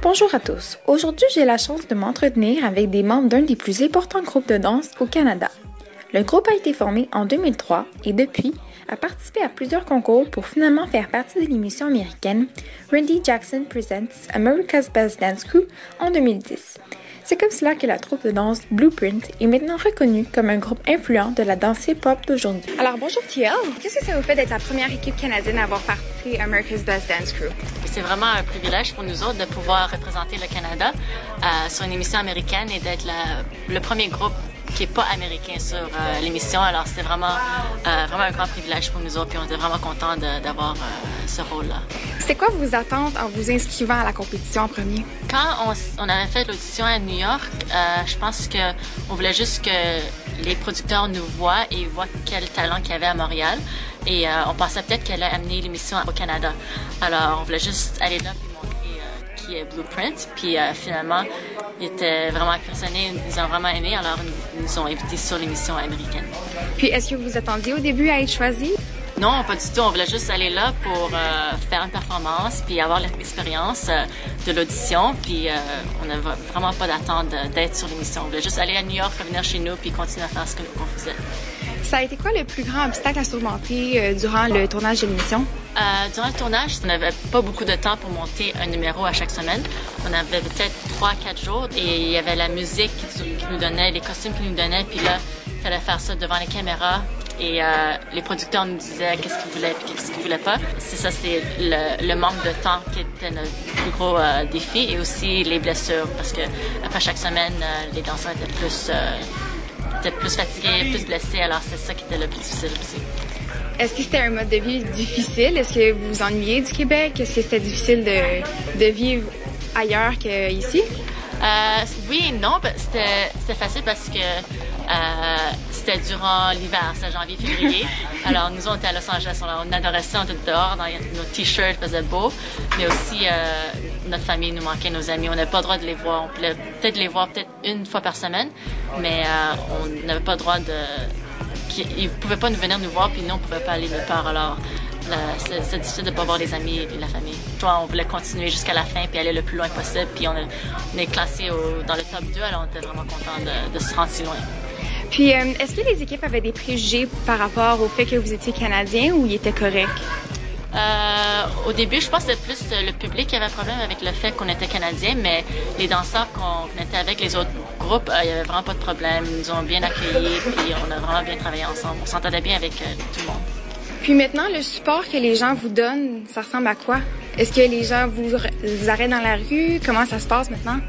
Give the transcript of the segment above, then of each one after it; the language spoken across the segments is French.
Bonjour à tous. Aujourd'hui, j'ai la chance de m'entretenir avec des membres d'un des plus importants groupes de danse au Canada. Le groupe a été formé en 2003 et depuis, a participé à plusieurs concours pour finalement faire partie de l'émission américaine Randy Jackson Presents America's Best Dance Crew en 2010. C'est comme cela que la troupe de danse Blueprint est maintenant reconnue comme un groupe influent de la danse hip-hop d'aujourd'hui. Alors bonjour TL, qu'est-ce que ça vous fait d'être la première équipe canadienne à avoir participé à America's Best Dance Crew? C'est vraiment un privilège pour nous autres de pouvoir représenter le Canada sur une émission américaine et d'être le premier groupe qui n'est pas américain sur l'émission. Alors c'est vraiment un grand privilège pour nous autres et on était vraiment contents d'avoir ce rôle-là. C'était quoi vos attentes en vous inscrivant à la compétition en premier? Quand on avait fait l'audition à New York, je pense qu'on voulait juste que les producteurs nous voient et voient quel talent qu'il y avait à Montréal. Et on pensait peut-être qu'elle allait amener l'émission au Canada. Alors on voulait juste aller là et montrer qui est Blueprint. Puis finalement, ils étaient vraiment impressionnés, ils ont vraiment aimé. Alors ils nous ont invités sur l'émission américaine. Puis est-ce que vous vous attendiez au début à être choisi? Non, pas du tout. On voulait juste aller là pour faire une performance puis avoir l'expérience de l'audition. Puis on n'avait vraiment pas d'attente d'être sur l'émission. On voulait juste aller à New York, revenir chez nous puis continuer à faire ce qu'on faisait. Ça a été quoi le plus grand obstacle à surmonter durant le tournage de l'émission? Durant le tournage, on n'avait pas beaucoup de temps pour monter un numéro à chaque semaine. On avait peut-être 3-4 jours et il y avait la musique qui nous donnait, les costumes qui nous donnaient. Puis là, il fallait faire ça devant les caméras. Et les producteurs nous disaient qu'est-ce qu'ils voulaient et qu'est-ce qu'ils voulaient pas. C'est ça, c'est le manque de temps qui était notre plus gros défi et aussi les blessures parce que après chaque semaine, les danseurs étaient plus fatigués, plus blessés. Alors c'est ça qui était le plus difficile aussi. Est-ce que c'était un mode de vie difficile? Est-ce que vous vous ennuyez du Québec? Est-ce que c'était difficile de vivre ailleurs qu'ici? Oui et non, c'était facile parce que c'était durant l'hiver, c'est janvier-février. Alors nous on était à Los Angeles, on adorait ça, on était dehors, dans nos t-shirts, faisait beau, mais aussi notre famille nous manquait, nos amis, on n'avait pas le droit de les voir. On pouvait peut-être les voir une fois par semaine, mais on n'avait pas le droit ils ne pouvaient pas venir nous voir, puis nous on ne pouvait pas aller nulle part. Alors c'est difficile de ne pas voir les amis et la famille. On voulait continuer jusqu'à la fin puis aller le plus loin possible. Puis on est classé dans le top 2, alors on était vraiment contents de se rendre si loin. Puis, est-ce que les équipes avaient des préjugés par rapport au fait que vous étiez Canadien ou ils étaient corrects? Au début, je pense que c'était plus le public qui avait un problème avec le fait qu'on était Canadien, mais les danseurs qu'on était avec les autres groupes, il n'y avait vraiment pas de problème. Ils nous ont bien accueillis puis on a vraiment bien travaillé ensemble. On s'entendait bien avec tout le monde. Puis maintenant, le support que les gens vous donnent, ça ressemble à quoi? Est-ce que les gens vous arrêtent dans la rue? Comment ça se passe maintenant?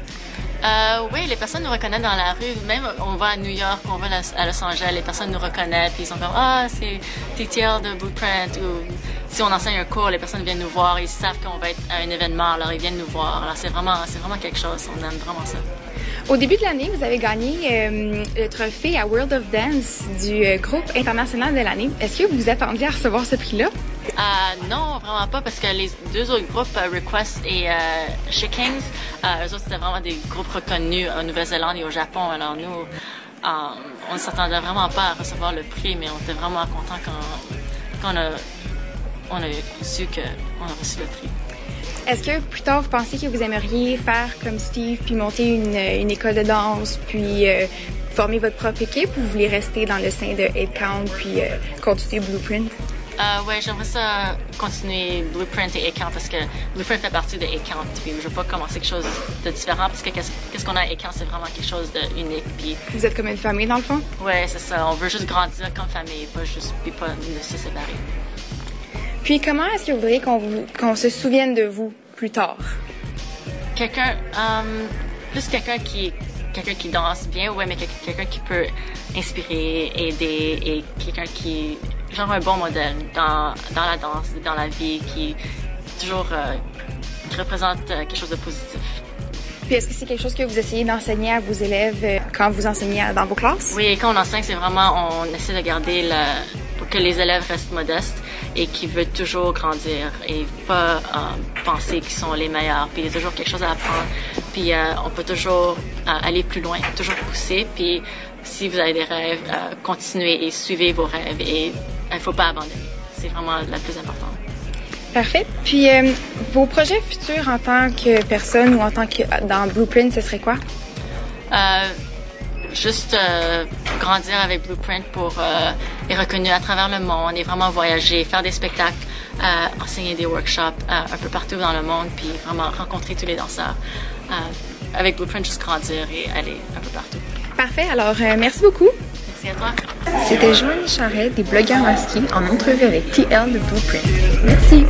Oui, les personnes nous reconnaissent dans la rue. Même on va à New York, on va à Los Angeles, les personnes nous reconnaissent puis ils sont comme « Ah, c'est TTL de Blueprint » ou si on enseigne un cours, les personnes viennent nous voir, ils savent qu'on va être à un événement, alors ils viennent nous voir. Alors c'est vraiment quelque chose, on aime vraiment ça. Au début de l'année, vous avez gagné le trophée à World of Dance du groupe international de l'année. Est-ce que vous vous attendiez à recevoir ce prix-là? Non, vraiment pas, parce que les deux autres groupes, Request et Chickens, eux autres, c'était vraiment des groupes reconnus en Nouvelle-Zélande et au Japon. Alors nous, on ne s'attendait vraiment pas à recevoir le prix, mais on était vraiment contents quand on a su qu'on a reçu le prix. Est-ce que plus tard, vous pensez que vous aimeriez faire comme Steve, puis monter une école de danse, puis former votre propre équipe, ou vous voulez rester dans le sein de 8 Count, puis continuer Blueprint? Oui, j'aimerais ça continuer Blueprint et 8 Count parce que Blueprint fait partie de 8 Count. Puis je veux pas commencer quelque chose de différent parce que qu'est-ce qu'on a à 8 Count, c'est vraiment quelque chose d'unique. Puis vous êtes comme une famille dans le fond? Oui, c'est ça. On veut juste grandir comme famille, pas se séparer. Puis comment est-ce que vous voudriez qu'on se souvienne de vous plus tard? Plus quelqu'un qui danse bien, ouais, mais quelqu'un qui peut inspirer, aider et quelqu'un qui genre un bon modèle dans la danse, dans la vie, qui toujours qui représente quelque chose de positif. Puis est-ce que c'est quelque chose que vous essayez d'enseigner à vos élèves quand vous enseignez dans vos classes? Oui, quand on enseigne, c'est vraiment, on essaie de garder pour que les élèves restent modestes et qu'ils veulent toujours grandir et pas penser qu'ils sont les meilleurs. Puis il y a toujours quelque chose à apprendre. Puis on peut toujours aller plus loin, toujours pousser. Puis si vous avez des rêves, continuez et suivez vos rêves et il ne faut pas abandonner. C'est vraiment la plus importante. Parfait. Puis, vos projets futurs en tant que personne ou en tant que dans Blueprint, ce serait quoi? Juste grandir avec Blueprint pour être reconnu à travers le monde et vraiment voyager, faire des spectacles, enseigner des workshops un peu partout dans le monde, puis vraiment rencontrer tous les danseurs. Avec Blueprint, juste grandir et aller un peu partout. Parfait. Alors, merci beaucoup. Merci à toi. C'était Joanie Charret des blogueurs masqués en entrevue avec TL de Blueprint. Merci.